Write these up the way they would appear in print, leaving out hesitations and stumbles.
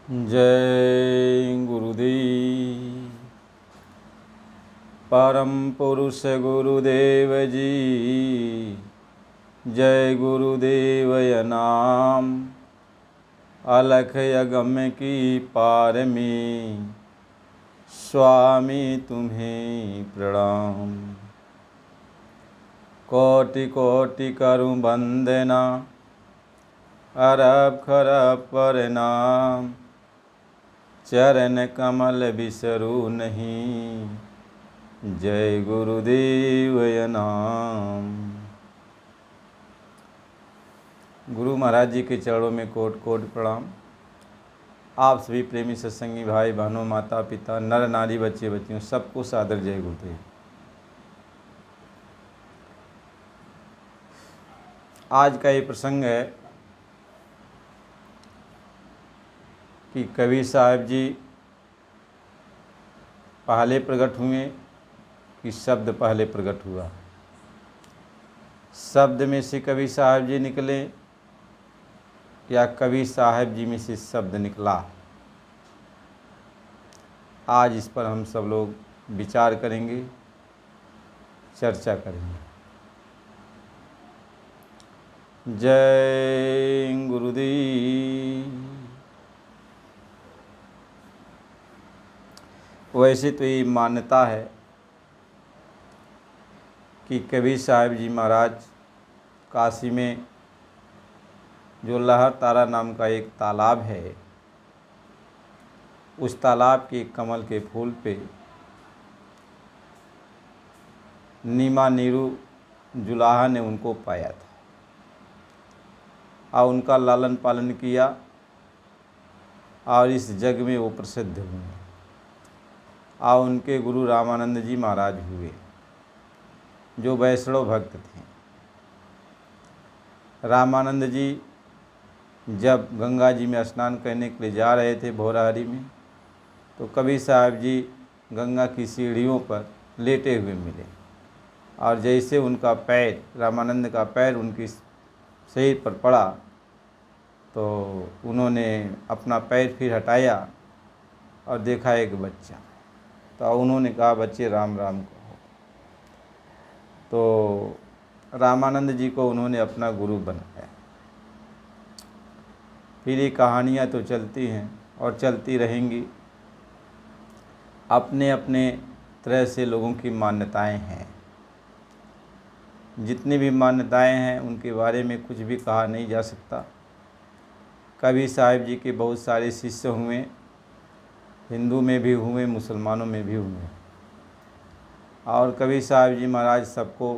जय गुरुदेव। परम पुरुष गुरुदेव जी, जय गुरुदेव नाम। अलख यगम की पार में स्वामी तुम्हें प्रणाम। कोटि कोटि करूं वंदना, अरब खरब प्रणाम। चरण कमल बिसरू नहीं, जय गुरुदेव नाम। गुरु महाराज जी के चरणों में कोटि कोटि प्रणाम। आप सभी प्रेमी सत्संगी भाई बहनों, माता पिता, नर नारी, बच्चे बच्चियों, सबको सादर जय गुरुदेव। आज का ये प्रसंग है कि कबीर साहब जी पहले प्रकट हुए कि शब्द पहले प्रकट हुआ। शब्द में से कबीर साहब जी निकले या कबीर साहब जी में से शब्द निकला। आज इस पर हम सब लोग विचार करेंगे, चर्चा करेंगे। जय गुरुदेव। वैसे तो ये मान्यता है कि कबीर साहब जी महाराज काशी में जो लहर तारा नाम का एक तालाब है, उस तालाब के कमल के फूल पे नीमा नीरू जुलाहा ने उनको पाया था और उनका लालन पालन किया और इस जग में वो प्रसिद्ध हुए और उनके गुरु रामानंद जी महाराज हुए, जो वैष्णव भक्त थे। रामानंद जी जब गंगा जी में स्नान करने के लिए जा रहे थे भोरहरी में, तो कबीर साहब जी गंगा की सीढ़ियों पर लेटे हुए मिले और जैसे उनका पैर, रामानंद का पैर उनकी शरीर पर पड़ा तो उन्होंने अपना पैर फिर हटाया और देखा एक बच्चा। तो उन्होंने कहा, बच्चे राम राम कहो। तो रामानंद जी को उन्होंने अपना गुरु बनाया। फिर ये कहानियाँ तो चलती हैं और चलती रहेंगी। अपने अपने तरह से लोगों की मान्यताएं हैं। जितनी भी मान्यताएं हैं उनके बारे में कुछ भी कहा नहीं जा सकता। कबीर साहब जी के बहुत सारे शिष्य हुए, हिंदू में भी हुए, मुसलमानों में भी हुए। और कबीर साहब जी महाराज सबको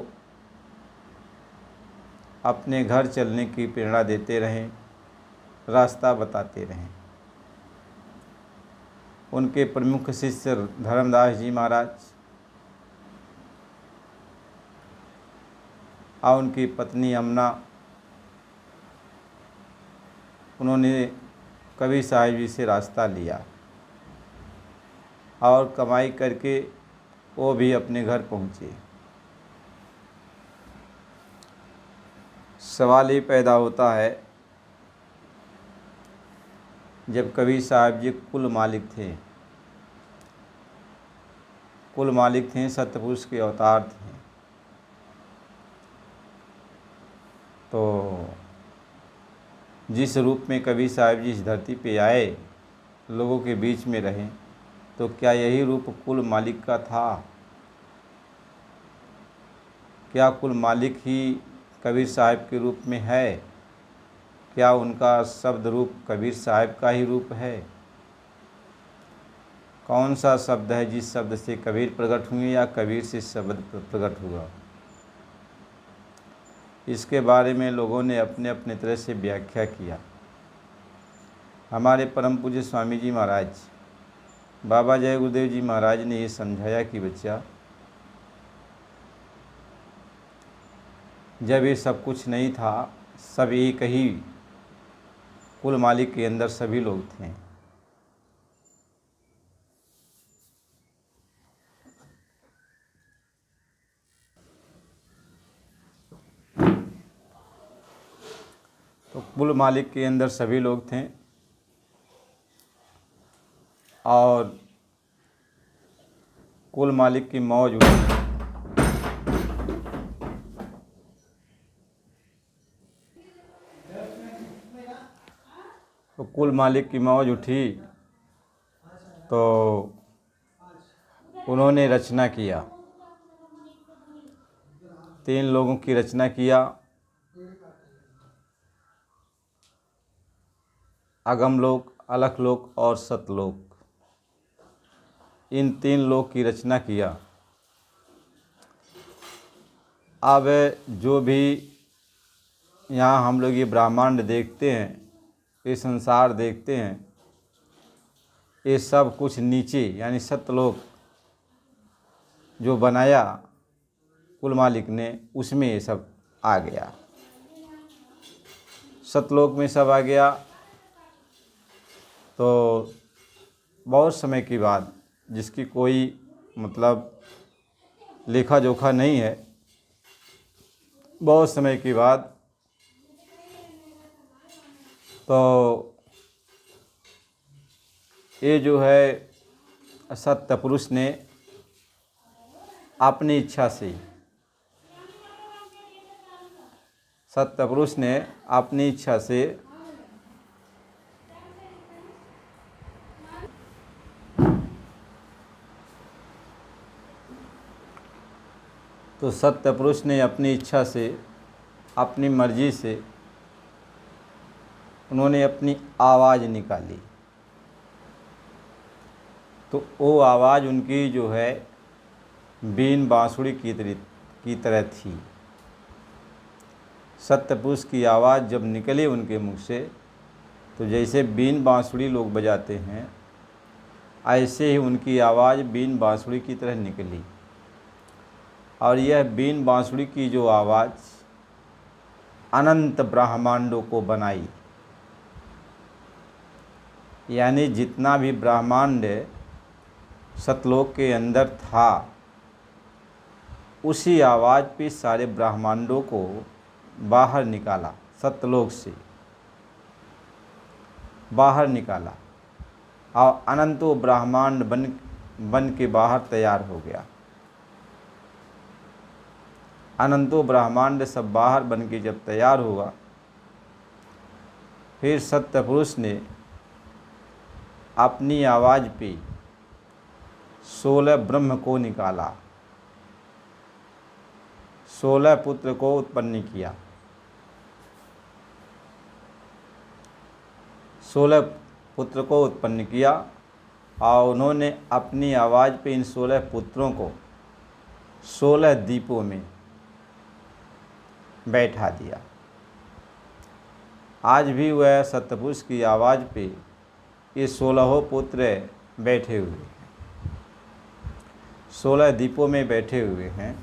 अपने घर चलने की प्रेरणा देते रहें, रास्ता बताते रहें। उनके प्रमुख शिष्य धर्मदास जी महाराज और उनकी पत्नी अमना, उन्होंने कबीर साहब जी से रास्ता लिया और कमाई करके वो भी अपने घर पहुँचे। सवाल ये पैदा होता है, जब कबीर साहब जी कुल मालिक थे, सतपुरुष के अवतार थे, तो जिस रूप में कबीर साहब जी इस धरती पे आए, लोगों के बीच में रहे, तो क्या यही रूप कुल मालिक का था? क्या कुल मालिक ही कबीर साहब के रूप में है? क्या उनका शब्द रूप कबीर साहब का ही रूप है? कौन सा शब्द है जिस शब्द से कबीर प्रकट हुए या कबीर से शब्द प्रकट हुआ? इसके बारे में लोगों ने अपने अपने तरह से व्याख्या किया। हमारे परम पूज्य स्वामी जी महाराज, बाबा जय गुरुदेव जी महाराज ने ये समझाया कि बच्चा, जब ये सब कुछ नहीं था, सब एक ही कुल मालिक के अंदर सभी लोग थे। तो कुल मालिक के अंदर सभी लोग थे और कुल मालिक की मौज उठी। तो कुल मालिक की मौज उठी तो उन्होंने रचना किया, 3 लोगों की रचना किया। अगमलोक, अलखलोक और सतलोक, इन 3 लोक की रचना किया। अब जो भी यहाँ हम लोग ये ब्रह्मांड देखते हैं, ये संसार देखते हैं, ये सब कुछ नीचे यानी सतलोक जो बनाया कुल मालिक ने, उसमें ये सब आ गया। सतलोक में सब आ गया। तो बहुत समय के बाद, जिसकी कोई मतलब लेखा जोखा नहीं है, बहुत समय के बाद तो ये जो है सत्य पुरुष ने अपनी इच्छा से, सत्य पुरुष ने अपनी इच्छा से तो सत्य पुरुष ने अपनी इच्छा से, अपनी मर्जी से उन्होंने अपनी आवाज़ निकाली। तो वो आवाज़ उनकी जो है बीन बांसुरी की तरह थी। सत्य पुरुष की आवाज़ जब निकली उनके मुख से, तो जैसे बीन बांसुरी लोग बजाते हैं, ऐसे ही उनकी आवाज़ बीन बांसुरी की तरह निकली। और यह बीन बांसुरी की जो आवाज़ अनंत ब्रह्मांडों को बनाई, यानी जितना भी ब्रह्मांड सतलोक के अंदर था, उसी आवाज़ पे सारे ब्रह्मांडों को बाहर निकाला, सतलोक से बाहर निकाला, और अनंतों ब्रह्मांड बन के बाहर तैयार हो गया। अनंतों ब्रह्मांड सब बाहर बन के जब तैयार हुआ, फिर सत्य पुरुष ने अपनी आवाज़ पे 16 ब्रह्म को निकाला, 16 पुत्र को उत्पन्न किया। 16 पुत्र को उत्पन्न किया और उन्होंने अपनी आवाज़ पे इन 16 पुत्रों को 16 दीपों में बैठा दिया। आज भी वह सत्यपुरुष की आवाज़ पे ये 16 पुत्र बैठे हुए हैं, 16 दीपों में बैठे हुए हैं,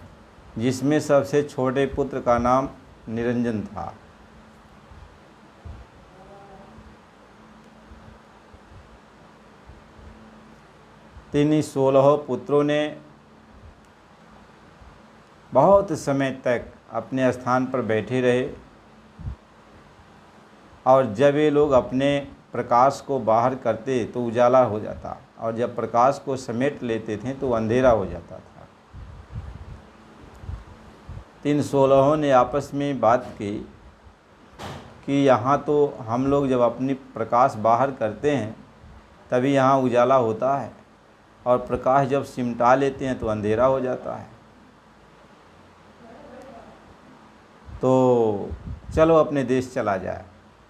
जिसमें सबसे छोटे पुत्र का नाम निरंजन था। इन्हीं 16 पुत्रों ने बहुत समय तक अपने स्थान पर बैठे रहे, और जब ये लोग अपने प्रकाश को बाहर करते तो उजाला हो जाता, और जब प्रकाश को समेट लेते थे तो अंधेरा हो जाता था। इन 16 ने आपस में बात की कि यहाँ तो हम लोग जब अपनी प्रकाश बाहर करते हैं तभी यहाँ उजाला होता है, और प्रकाश जब सिमटा लेते हैं तो अंधेरा हो जाता है। तो चलो अपने देश चला जाए,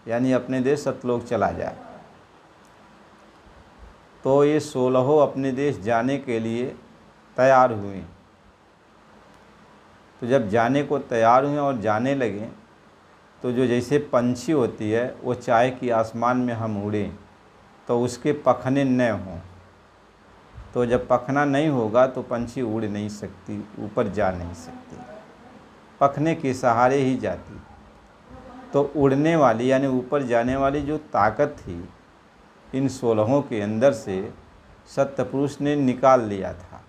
यानी अपने देश सतलोक चला जाए। तो ये 16 अपने देश जाने के लिए तैयार हुए। तो जब जाने को तैयार हुए और जाने लगे, तो जो जैसे पंछी होती है, वो चाहे कि आसमान में हम उड़ें तो उसके पखने न हों, तो जब पखना नहीं होगा तो पंछी उड़ नहीं सकती, ऊपर जा नहीं सकती, पखने के सहारे ही जाती। तो उड़ने वाली यानी ऊपर जाने वाली जो ताकत थी इन 16 के अंदर से सत्यपुरुष ने निकाल लिया था।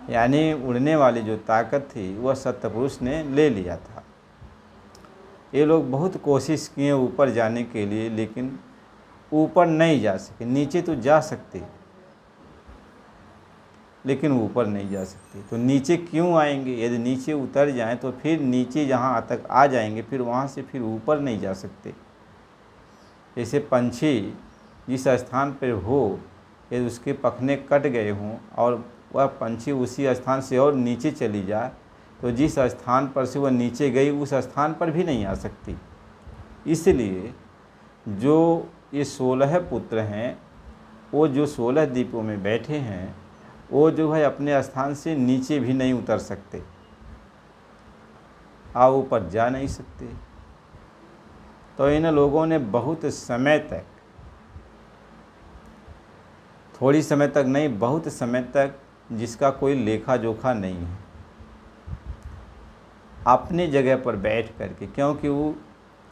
यानी उड़ने वाली जो ताकत थी वह सत्यपुरुष ने ले लिया था। ये लोग बहुत कोशिश किए ऊपर जाने के लिए, लेकिन ऊपर नहीं जा सके। नीचे तो जा सकते लेकिन ऊपर नहीं जा सकते। तो नीचे क्यों आएंगे? यदि नीचे उतर जाएं तो फिर नीचे जहाँ तक आ जाएंगे फिर वहाँ से फिर ऊपर नहीं जा सकते। जैसे पंछी जिस स्थान पर हो यदि उसके पखने कट गए हों और वह पंछी उसी स्थान से और नीचे चली जाए तो जिस स्थान पर से वह नीचे गई उस स्थान पर भी नहीं आ सकती। इसलिए जो ये 16 पुत्र हैं वो जो 16 द्वीपों में बैठे हैं वो जो है अपने स्थान से नीचे भी नहीं उतर सकते, आप ऊपर जा नहीं सकते। तो इन लोगों ने बहुत समय तक, थोड़ी समय तक नहीं बहुत समय तक, जिसका कोई लेखा जोखा नहीं है, अपनी जगह पर बैठ करके, क्योंकि वो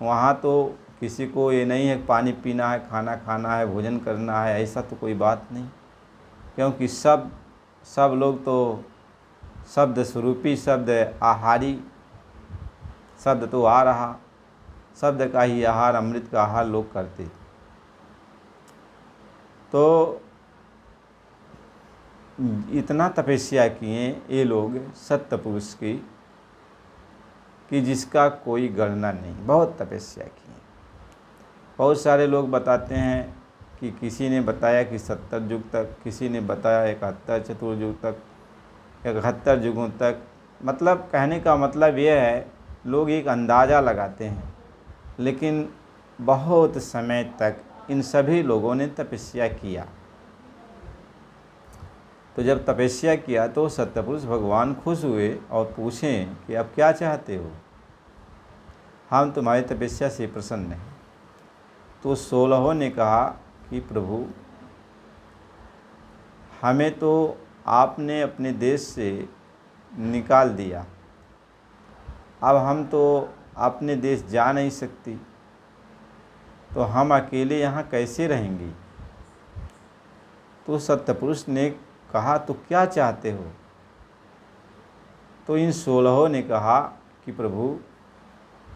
वहाँ तो किसी को ये नहीं है पानी पीना है, खाना खाना है, भोजन करना है, ऐसा तो कोई बात नहीं। क्योंकि सब लोग तो शब्द स्वरूपी, शब्द आहारी, शब्द तो आ रहा, शब्द का ही आहार, अमृत का आहार लोग करते। तो इतना तपस्या किए ये लोग सत्य पुरुष की कि जिसका कोई गणना नहीं, बहुत तपस्या की। बहुत सारे लोग बताते हैं कि किसी ने बताया कि 70 युग तक, किसी ने बताया 71 चतुर्युग तक, 71 युगों तक। मतलब कहने का मतलब यह है लोग एक अंदाज़ा लगाते हैं, लेकिन बहुत समय तक इन सभी लोगों ने तपस्या किया। तो जब तपस्या किया तो सत्यपुरुष भगवान खुश हुए और पूछें कि अब क्या चाहते हो, हम तुम्हारी तपस्या से प्रसन्न हैं। तो 16 ने कहा कि प्रभु हमें तो आपने अपने देश से निकाल दिया, अब हम तो अपने देश जा नहीं सकती, तो हम अकेले यहाँ कैसे रहेंगे। तो सत्यपुरुष ने कहा तो क्या चाहते हो। तो इन 16 ने कहा कि प्रभु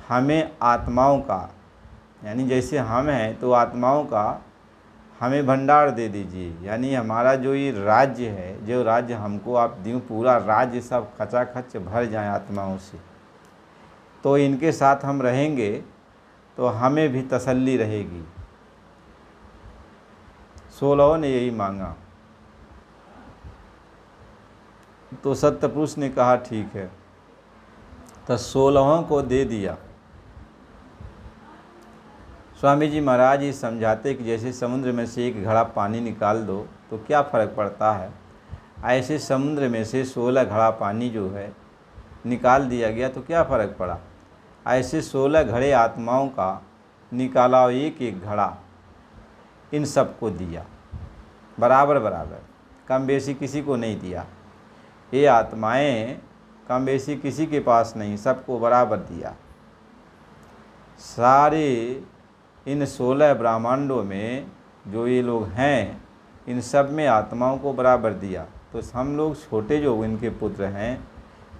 हमें आत्माओं का, यानी जैसे हम हैं तो आत्माओं का हमें भंडार दे दीजिए, यानी हमारा जो ये राज्य है, जो राज्य हमको आप दियो, पूरा राज्य सब खचाखच भर जाए आत्माओं से, तो इनके साथ हम रहेंगे तो हमें भी तसल्ली रहेगी। 16 ने यही मांगा। तो सत्यपुरुष ने कहा ठीक है, तो 16 को दे दिया। स्वामी जी महाराज ये समझाते कि जैसे समुद्र में से एक घड़ा पानी निकाल दो तो क्या फ़र्क पड़ता है, ऐसे समुद्र में से 16 घड़ा पानी जो है निकाल दिया गया तो क्या फ़र्क पड़ा। ऐसे 16 घड़े आत्माओं का निकाला, एक एक घड़ा इन सबको दिया, बराबर बराबर, कम बेसी किसी को नहीं दिया। ये आत्माएं कम बेसी किसी के पास नहीं, सबको बराबर दिया। सारे इन 16 ब्रह्मांडों में जो ये लोग हैं इन सब में आत्माओं को बराबर दिया। तो हम लोग छोटे जो इनके पुत्र हैं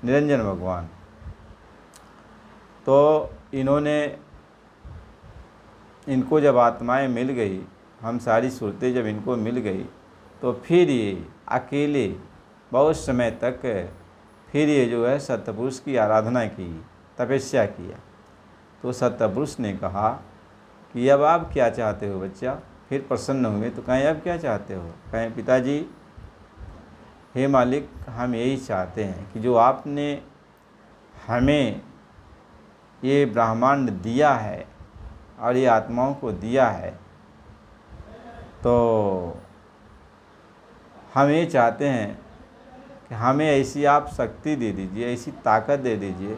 निरंजन भगवान, तो इन्होंने, इनको जब आत्माएं मिल गई, हम सारी सुरतें जब इनको मिल गई तो फिर ये अकेले बहुत समय तक फिर ये जो है सत्यपुरुष की आराधना की, तपस्या किया। तो सत्यपुरुष ने कहा कि अब आप क्या चाहते हो बच्चा। फिर प्रसन्न हुए तो कहें अब क्या चाहते हो। कहें पिताजी हे मालिक, हम यही चाहते हैं कि जो आपने हमें ये ब्रह्मांड दिया है और ये आत्माओं को दिया है, तो हम ये चाहते हैं कि हमें ऐसी आप शक्ति दे दीजिए, ऐसी ताकत दे दीजिए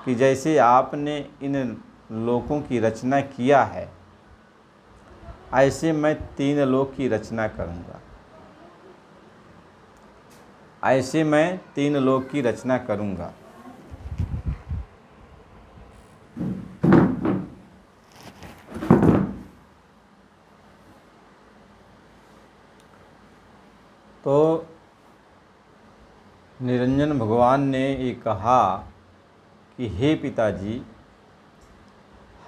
कि जैसे आपने इन लोकों की रचना किया है ऐसे मैं 3 लोक की रचना करूँगा, ऐसे मैं 3 लोक की रचना करूँगा। तो निरंजन भगवान ने ये कहा कि हे पिताजी,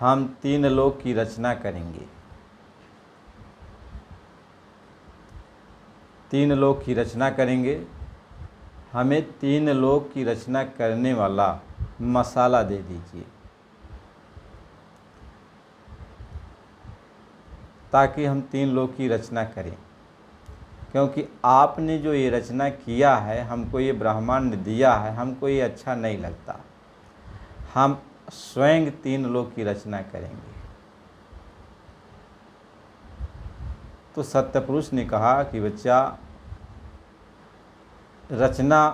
हम 3 लोक की रचना करेंगे। तीन लोक की रचना करेंगे, हमें तीन लोक की रचना करने वाला मसाला दे दीजिए, ताकि हम तीन लोक की रचना करें। क्योंकि आपने जो ये रचना किया है, हमको ये ब्रह्मांड दिया है, हमको ये अच्छा नहीं लगता, हम स्वयं तीन लोक की रचना करेंगे। तो सत्यपुरुष ने कहा कि बच्चा, रचना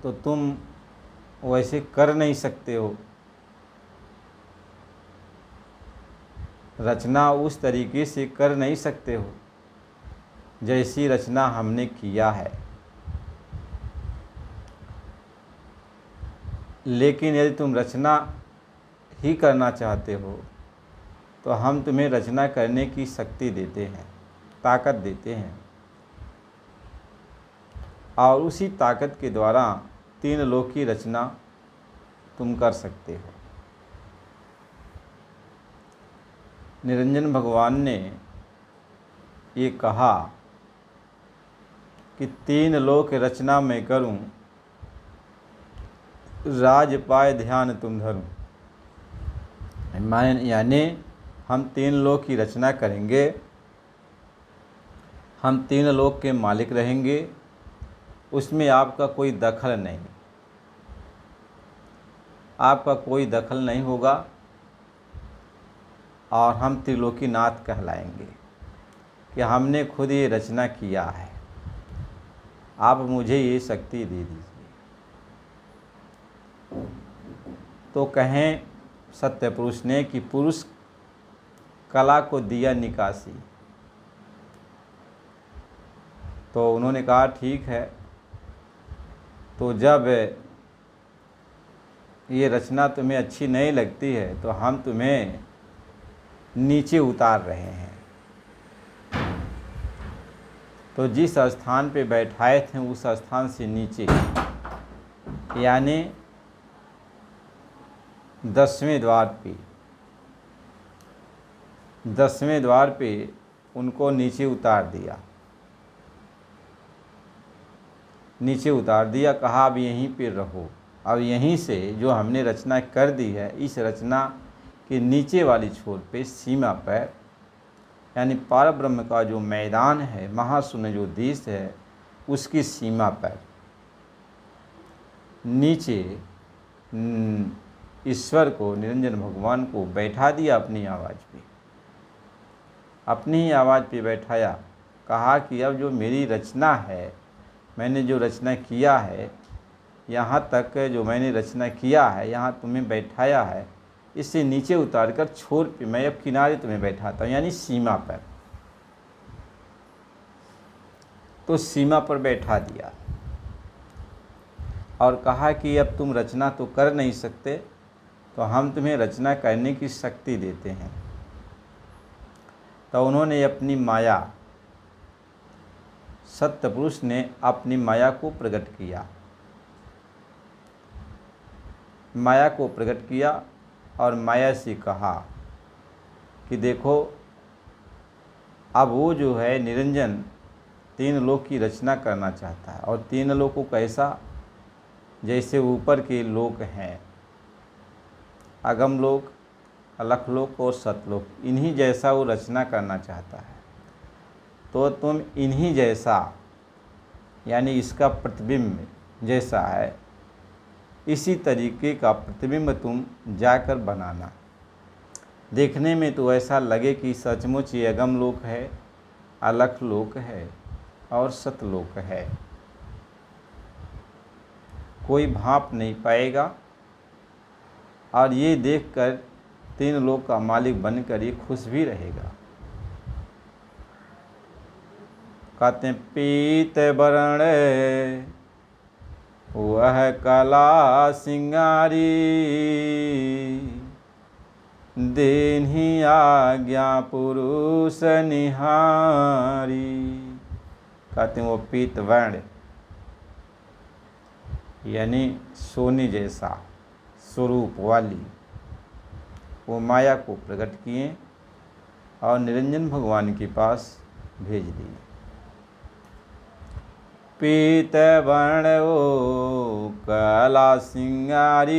तो तुम वैसे कर नहीं सकते हो, रचना उस तरीके से कर नहीं सकते हो जैसी रचना हमने किया है। लेकिन यदि तुम रचना ही करना चाहते हो तो हम तुम्हें रचना करने की शक्ति देते हैं, ताकत देते हैं, और उसी ताकत के द्वारा तीन लोक की रचना तुम कर सकते हो। निरंजन भगवान ने ये कहा कि तीन लोक रचना मैं करूं, राज पाए ध्यान तुम धरूं। यानी हम तीन लोक की रचना करेंगे, हम तीन लोक के मालिक रहेंगे, उसमें आपका कोई दखल नहीं, आपका कोई दखल नहीं होगा, और हम त्रिलोकीनाथ कहलाएंगे कि हमने खुद ये रचना किया है, आप मुझे ये शक्ति दे दीजिए। तो कहें सत्यपुरुष ने कि पुरुष कला को दिया निकासी। तो उन्होंने कहा ठीक है, तो जब ये रचना तुम्हें अच्छी नहीं लगती है तो हम तुम्हें नीचे उतार रहे हैं। तो जिस स्थान पे बैठाए थे उस स्थान से नीचे, यानी 10वें द्वार पे उनको नीचे उतार दिया, कहा अब यहीं पे रहो, अब यहीं से जो हमने रचना कर दी है, इस रचना के नीचे वाली छोर पे, सीमा पर, यानी पार ब्रह्म का जो मैदान है, महाशून्य जो देश है, उसकी सीमा पर नीचे ईश्वर को, निरंजन भगवान को बैठा दिया अपनी ही आवाज़ पे बैठाया। कहा कि अब जो मेरी रचना है, मैंने जो रचना किया है, यहाँ तक जो मैंने रचना किया है, यहाँ तुम्हें बैठाया है, इससे नीचे उतार कर छोर पे मैं अब किनारे तुम्हें बैठाता हूँ, यानी सीमा पर। तो सीमा पर बैठा दिया और कहा कि अब तुम रचना तो कर नहीं सकते, तो हम तुम्हें रचना करने की शक्ति देते हैं। तो उन्होंने अपनी माया, सत्यपुरुष ने अपनी माया को प्रकट किया, और माया से कहा कि देखो, अब वो जो है निरंजन तीन लोक की रचना करना चाहता है, और तीन लोकों कैसा, जैसे ऊपर के लोक हैं, अगम लोक, अलख लोक और सतलोक, इन्हीं जैसा वो रचना करना चाहता है। तो तुम इन्हीं जैसा, यानी इसका प्रतिबिंब जैसा है, इसी तरीके का प्रतिबिंब तुम जाकर बनाना। देखने में तो ऐसा लगे कि सचमुच ये अगम लोक है, अलख लोक है और सतलोक है, कोई भाप नहीं पाएगा, और ये देखकर तीन लोक का मालिक बनकर ये खुश भी रहेगा। कहते हैं पीत वरण वह कला सिंगारी, देहि आज्ञा पुरुष निहारी। कहते हैं वो पीत वर्ण, यानी सोने जैसा स्वरूप वाली वो माया को प्रकट किए और निरंजन भगवान के पास भेज दिए। पीत वर्ण ओ कला सिंगारी,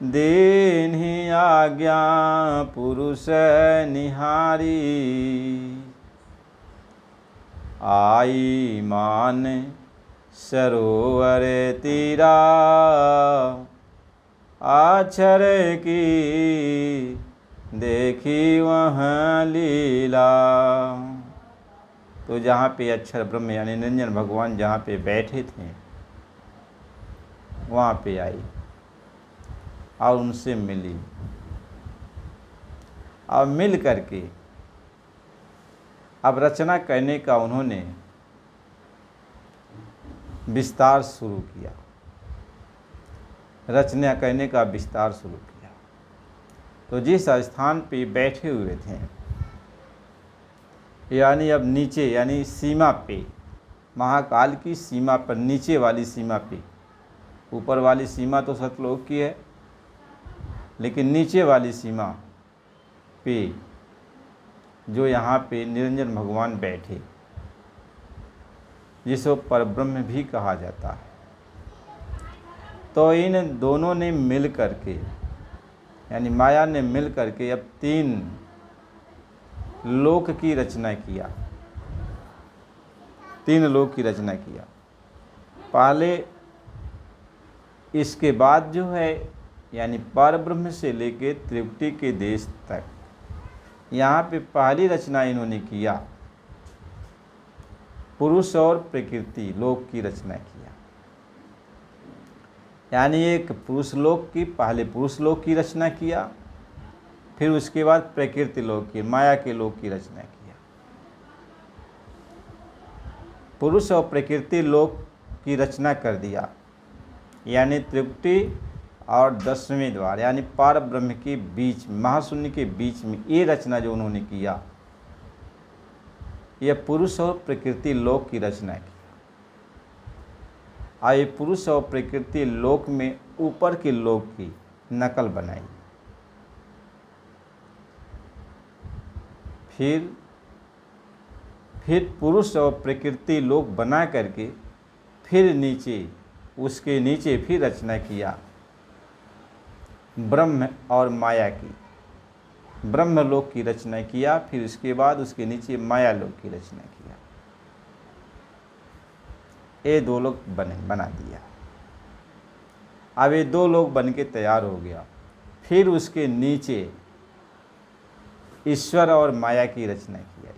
दीन्ही आज्ञा पुरुष निहारी, आई मान सरोवर तीरा, आछर की देखी वहाँ लीला। तो जहाँ पे अक्षर ब्रह्म यानी निरंजन भगवान जहाँ पे बैठे थे वहाँ पे आई और उनसे मिली, और मिल करके अब रचना करने का उन्होंने विस्तार शुरू किया, रचना करने का विस्तार शुरू किया। तो जिस स्थान पे बैठे हुए थे यानी अब नीचे यानी सीमा पे, महाकाल की सीमा पर, नीचे वाली सीमा पे, ऊपर वाली सीमा तो सतलोक की है, लेकिन नीचे वाली सीमा पे जो यहाँ पे निरंजन भगवान बैठे, जिसको परब्रह्म भी कहा जाता है। तो इन दोनों ने मिल करके यानी माया ने मिल करके अब 3 लोक की रचना किया, 3 लोक की रचना किया। पहले इसके बाद जो है यानी परब्रह्म से लेके त्रिपुटी के देश तक यहाँ पे पहली रचना इन्होंने किया, पुरुष और प्रकृति लोक की रचना किया। यानी एक पुरुष लोक की, पहले पुरुष लोक की रचना किया, फिर उसके बाद प्रकृति लोक की, माया के लोक की रचना किया। पुरुष और प्रकृति लोक की रचना कर दिया, यानी त्रिपुटी और 10वें द्वार यानी पार ब्रह्म के बीच, महाशून्य के बीच में ये रचना जो उन्होंने किया, यह पुरुष और प्रकृति लोक की रचना की। और ये पुरुष और प्रकृति लोक में ऊपर के लोक की नकल बनाई। फिर पुरुष और प्रकृति लोक बना करके फिर नीचे, उसके नीचे फिर रचना किया ब्रह्म और माया की, ब्रह्म लोक की रचना किया। फिर उसके बाद उसके नीचे माया लोक की रचना किया। ये 2 लोक बना दिया। अब ये 2 लोक बन के तैयार हो गया। फिर उसके नीचे ईश्वर और माया की रचना किया,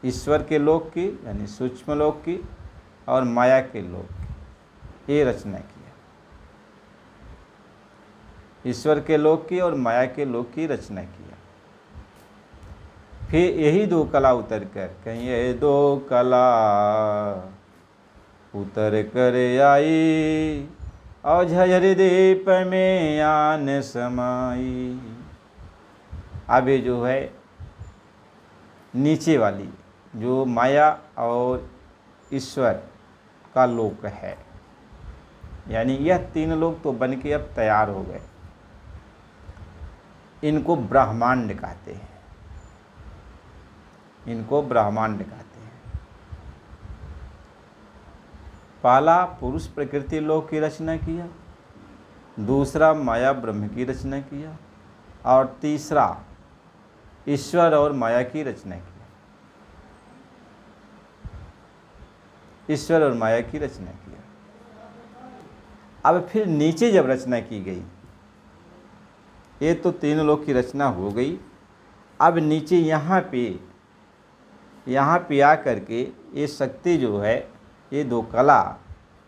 ईश्वर के लोक की यानी सूक्ष्म लोक की और माया के लोक की, ये रचना किया। ईश्वर के लोक की और माया के लोक की रचना किया। फिर यही 2 कला उतर कर, कहीं ये 2 कला उतर कर आई, और झझर दीप में आन समाई। अब ये जो है नीचे वाली जो माया और ईश्वर का लोक है, यानी यह 3 लोक तो बन के अब तैयार हो गए। इनको ब्रह्मांड कहते हैं, इनको ब्रह्मांड कहते हैं। पहला पुरुष प्रकृति लोक की रचना किया, दूसरा माया ब्रह्म की रचना किया, और तीसरा ईश्वर और माया की रचना किया, ईश्वर और माया की रचना किया। अब फिर नीचे जब रचना की गई, ये तो 3 लोक की रचना हो गई। अब नीचे यहाँ पे आ करके ये शक्ति जो है, ये 2 कला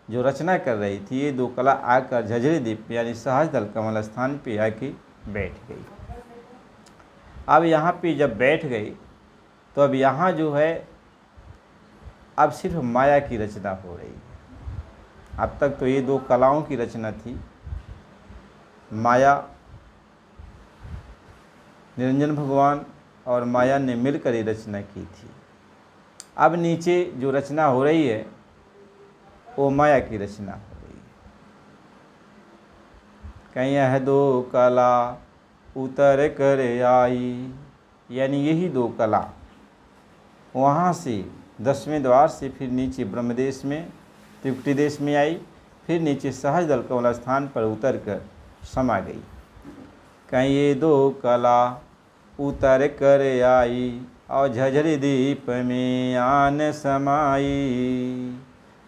जो रचना कर रही थी, ये 2 कला आकर झझरे दीप यानी सहज दल कमल स्थान पे आके बैठ गई। अब यहाँ पे जब बैठ गई तो अब यहाँ जो है अब सिर्फ माया की रचना हो रही है। अब तक तो ये 2 कलाओं की रचना थी, माया, निरंजन भगवान और माया ने मिलकर ये रचना की थी। अब नीचे जो रचना हो रही है वो माया की रचना हो रही है। कहीं यह 2 कला उतर कर आई, यानी यही 2 कला वहाँ से 10वें द्वार से फिर नीचे ब्रह्मदेश में त्रिकुटी देश में आई, फिर नीचे सहजदल कमल स्थान पर उतर कर समा गई। कहीं ये दो कला उतर कर आई, और झझरी दीप में आन समाई।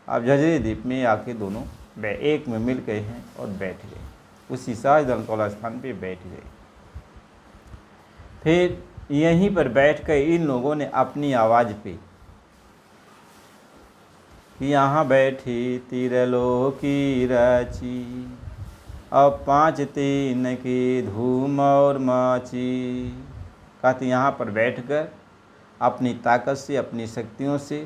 अब झझरी दीप में आके दोनों एक में मिल गए हैं और बैठ गए, उसी सहजदल कमल स्थान पे बैठ गए। फिर यहीं पर बैठ कर इन लोगों ने अपनी आवाज़ पे कि यहाँ बैठी तिरलोकी रची, अब 5 तीन की धूम और माची। कहते यहाँ पर बैठकर अपनी ताकत से, अपनी शक्तियों से